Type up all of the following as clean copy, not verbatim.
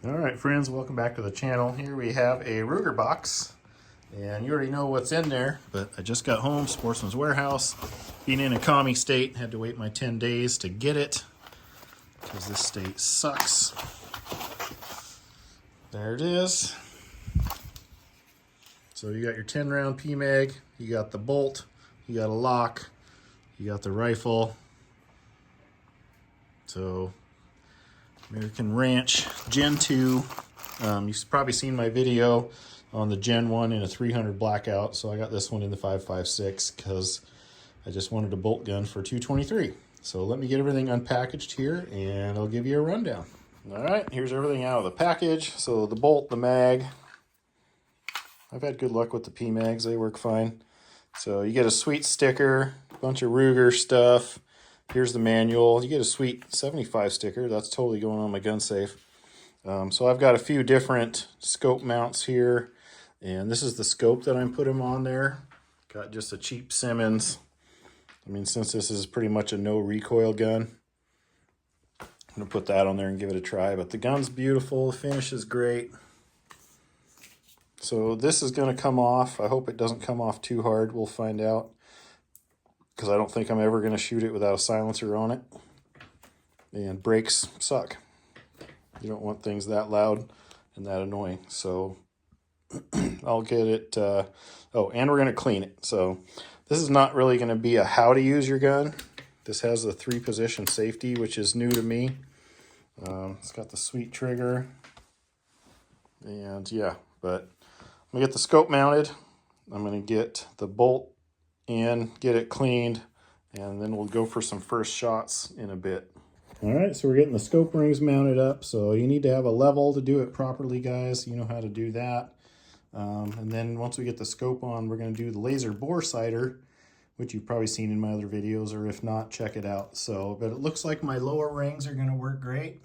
All right, friends, welcome back to the channel. Here we have a Ruger box, and you already know what's in there, but I just got home, Sportsman's Warehouse. Being in a commie state, had to wait my 10 days to get it, because this state sucks. There it is. So you got your 10-round PMag, you got the bolt, you got a lock, you got the rifle. So American Ranch Gen 2. You've probably seen my video on the Gen 1 in a 300 blackout, so I got this one in the 5.56 because I just wanted a bolt gun for 223. So let me get everything unpackaged here and I'll give you a rundown. All right, here's everything out of the package. So the bolt, the mag. I've had good luck with the PMags, they work fine. So you get a sweet sticker, a bunch of Ruger stuff. Here's the manual. You get a sweet 75 sticker. That's totally going on my gun safe. So I've got a few different scope mounts here. And this is the scope that I'm putting on there. Got just a cheap Simmons. I mean, since this is pretty much a no recoil gun, I'm going to put that on there and give it a try. But the gun's beautiful. The finish is great. So this is going to come off. I hope it doesn't come off too hard. We'll find out, because I don't think I'm ever going to shoot it without a silencer on it. And brakes suck. You don't want things that loud and that annoying. So I'll get it. Oh, and we're going to clean it. So this is not really going to be a how to use your gun. This has a 3-position safety, which is new to me. It's got the sweet trigger. And yeah, but I'm going to get the scope mounted. I'm going to get the bolt in, get it cleaned, and then we'll go for some first shots in a bit. All right, so we're getting the scope rings mounted up. So you need to have a level to do it properly, guys. You know how to do that. And then once we get the scope on, we're going to do the laser bore sighter, which you've probably seen in my other videos, or if not, check it out. So, but it looks like my lower rings are going to work great.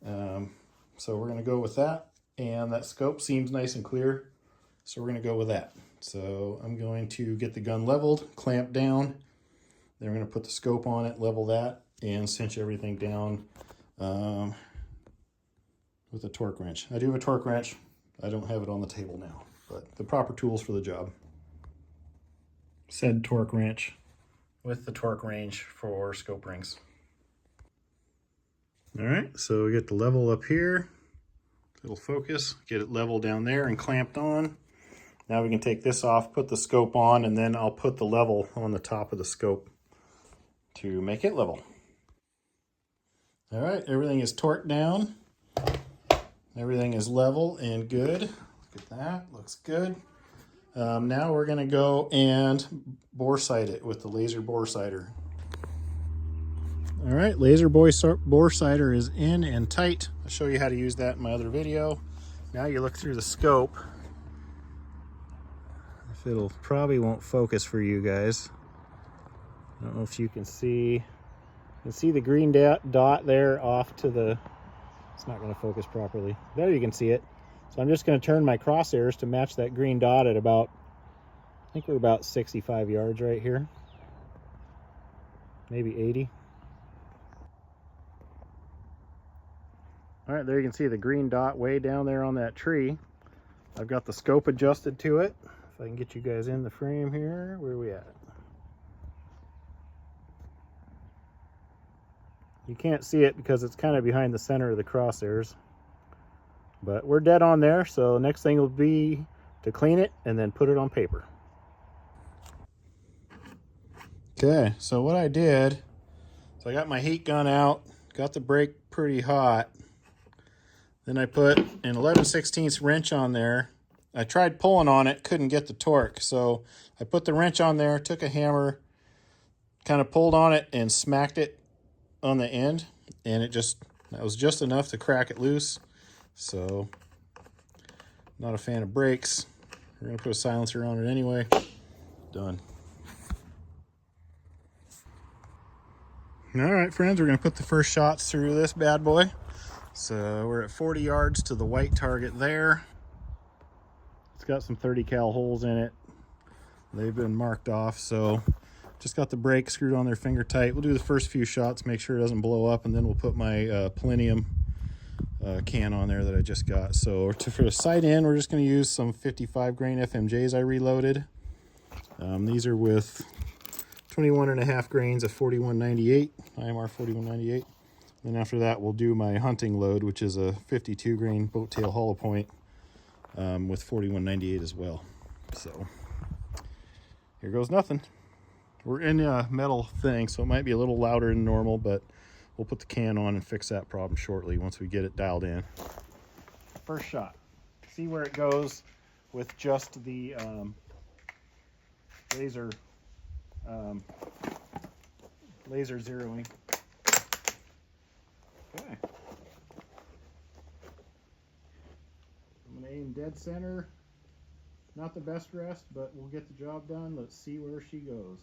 So we're going to go with that. And that scope seems nice and clear, so we're going to go with that. So I'm going to get the gun leveled, clamp down. Then we're going to put the scope on it, level that, and cinch everything down with a torque wrench. I do have a torque wrench. I don't have it on the table now, but the proper tools for the job. Said torque wrench with the torque range for scope rings. All right, so we get the level up here. It'll focus, get it level down there and clamped on. Now we can take this off, put the scope on, and then I'll put the level on the top of the scope to make it level. All right, everything is torqued down. Everything is level and good. Look at that, looks good. Now we're gonna go and bore sight it with the laser bore sighter. All right, laser bore sighter is in and tight. I'll show you how to use that in my other video. Now you look through the scope. If it'll probably won't focus for you guys. I don't know if you can see. You can see the green dot there off to the, it's not gonna focus properly. There you can see it. So I'm just gonna turn my crosshairs to match that green dot at about, I think we're about 65 yards right here. Maybe 80. All right, there you can see the green dot way down there on that tree. I've got the scope adjusted to it. If I can get you guys in the frame here, where are we at? You can't see it because it's kind of behind the center of the crosshairs. But we're dead on there, so next thing will be to clean it and then put it on paper. Okay, so what I did, so I got my heat gun out, got the brake pretty hot. Then I put an 11/16 wrench on there. I tried pulling on it, couldn't get the torque. So I put the wrench on there, took a hammer, kind of pulled on it and smacked it on the end. And that was just enough to crack it loose. So, not a fan of brakes. We're gonna put a silencer on it anyway. Done. All right, friends, we're gonna put the first shots through this bad boy. So we're at 40 yards to the white target there. It's got some 30 cal holes in it. They've been marked off, so just got the brake screwed on there finger tight. We'll do the first few shots, make sure it doesn't blow up, and then we'll put my Palladium can on there that I just got. So for the side end, we're just going to use some 55 grain FMJs I reloaded. These are with 21.5 grains of 4198, IMR 4198. Then after that, we'll do my hunting load, which is a 52 grain boat tail hollow point with 4198 as well. So here goes nothing. We're in a metal thing, so it might be a little louder than normal, but we'll put the can on and fix that problem shortly once we get it dialed in. First shot. See where it goes with just the laser zeroing. Okay. I'm going to aim dead center. Not the best rest, but we'll get the job done. Let's see where she goes.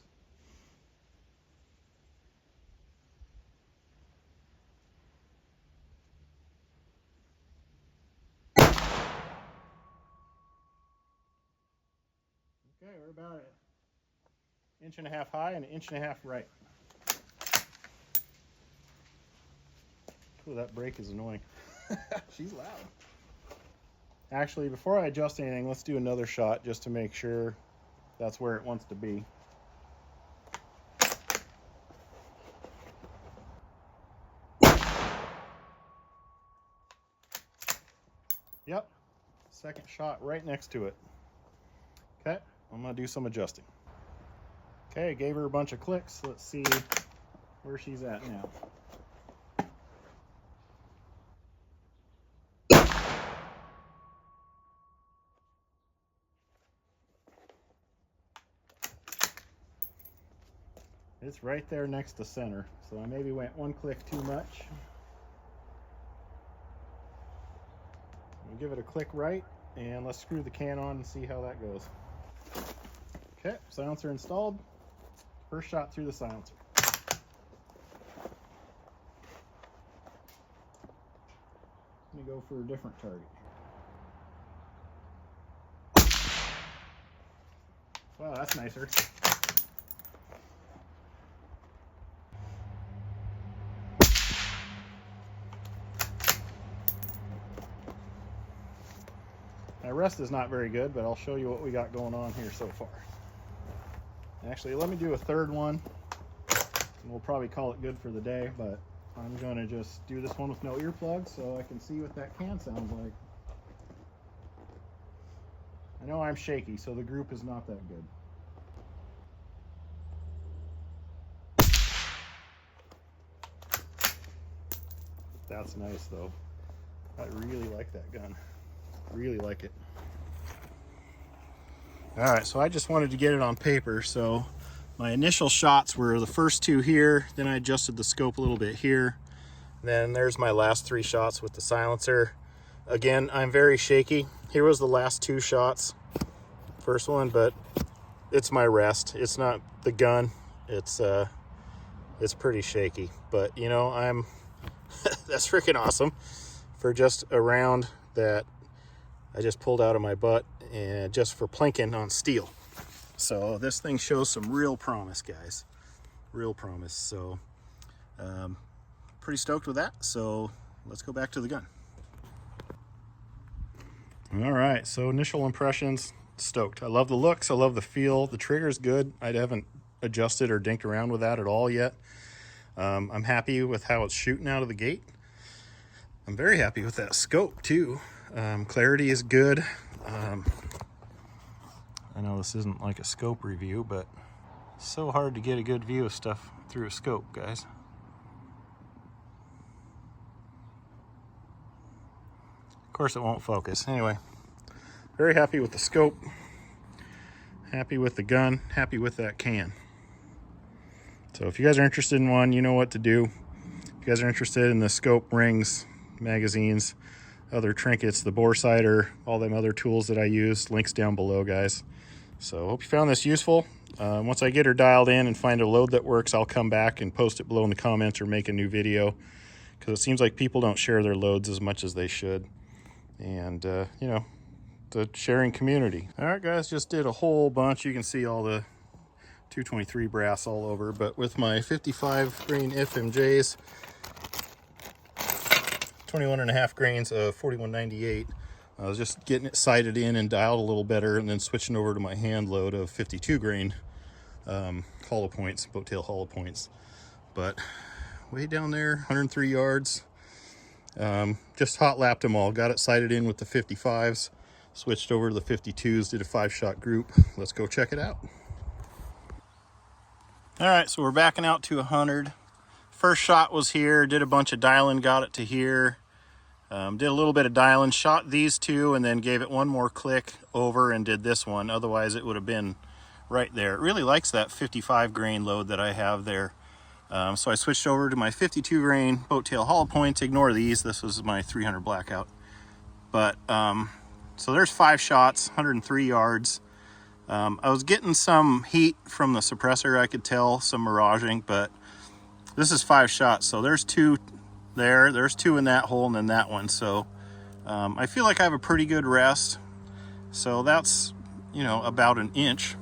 Okay, we're about an 1.5 inches high and 1.5 inches right. Oh, that brake is annoying. She's loud. Actually, before I adjust anything, let's do another shot just to make sure that's where it wants to be. Yep, second shot right next to it. Okay, I'm gonna do some adjusting. Okay, gave her a bunch of clicks. Let's see where she's at now. It's right there next to center, so I maybe went one click too much. We'll give it a click right, and let's screw the can on and see how that goes. Okay, silencer installed. First shot through the silencer. Let me go for a different target. Wow, that's nicer. My rest is not very good, but I'll show you what we got going on here so far. Actually, let me do a third one. We'll probably call it good for the day, but I'm going to just do this one with no earplugs so I can see what that can sound like. I know I'm shaky, so the group is not that good. That's nice, though. I really like that gun. Really like it. All right, so I just wanted to get it on paper. So my initial shots were the first two here, then I adjusted the scope a little bit here. Then there's my last 3 shots with the silencer. Again, I'm very shaky. Here was the last 2 shots. First one, but it's my rest. It's not the gun. It's pretty shaky, but you know, that's freaking awesome for just a round that I just pulled out of my butt and just for plinking on steel. So this thing shows some real promise, guys. Real promise. So pretty stoked with that. So let's go back to the gun. All right, so initial impressions, stoked. I love the looks, I love the feel. The trigger's good. I haven't adjusted or dinked around with that at all yet. I'm happy with how it's shooting out of the gate. I'm very happy with that scope too. Clarity is good. I know this isn't like a scope review, but it's so hard to get a good view of stuff through a scope, guys. Of course it won't focus. Anyway, very happy with the scope, happy with the gun, happy with that can. So if you guys are interested in one, you know what to do. If you guys are interested in the scope, rings, magazines, other trinkets, the bore sighter, all them other tools that I use, links down below, guys. So hope you found this useful. Once I get her dialed in and find a load that works, I'll come back and post it below in the comments or make a new video, because it seems like people don't share their loads as much as they should. And you know, the sharing community. All right, guys, just did a whole bunch. You can see all the 223 brass all over, but with my 55 grain FMJs, 21.5 grains of 4198. I was just getting it sighted in and dialed a little better, and then switching over to my hand load of 52 grain hollow points, boat tail hollow points. But way down there, 103 yards. Just hot lapped them all. Got it sighted in with the 55s, switched over to the 52s, did a 5-shot group. Let's go check it out. All right, so we're backing out to 100. First shot was here, did a bunch of dialing, got it to here. Did a little bit of dialing, shot these two, and then gave it one more click over and did this one. Otherwise, it would have been right there. It really likes that 55 grain load that I have there. So I switched over to my 52 grain boat tail hollow points. Ignore these. This was my 300 blackout. But so there's 5 shots, 103 yards. I was getting some heat from the suppressor. I could tell some miraging, but this is 5 shots. So there's 2 there. There's 2 in that hole, and then that one. So I feel like I have a pretty good rest. So that's, you know, about an inch.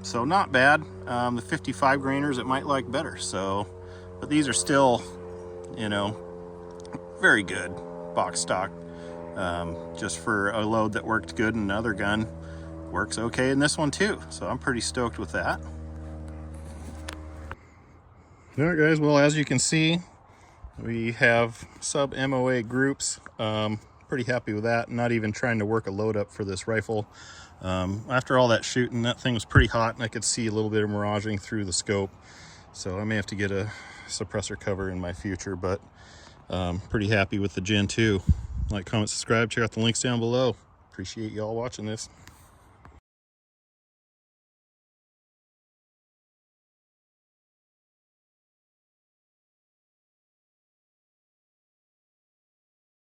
So not bad. The 55 grainers it might like better. So, but these are still, you know, very good box stock. Just for a load that worked good in another gun, works okay in this one too. So I'm pretty stoked with that. All right, guys. Well, as you can see, we have sub MOA groups. Pretty happy with that. Not even trying to work a load up for this rifle. After all that shooting, that thing was pretty hot, and I could see a little bit of miraging through the scope. So I may have to get a suppressor cover in my future, but pretty happy with the Gen 2. Like, comment, subscribe, check out the links down below. Appreciate y'all watching this.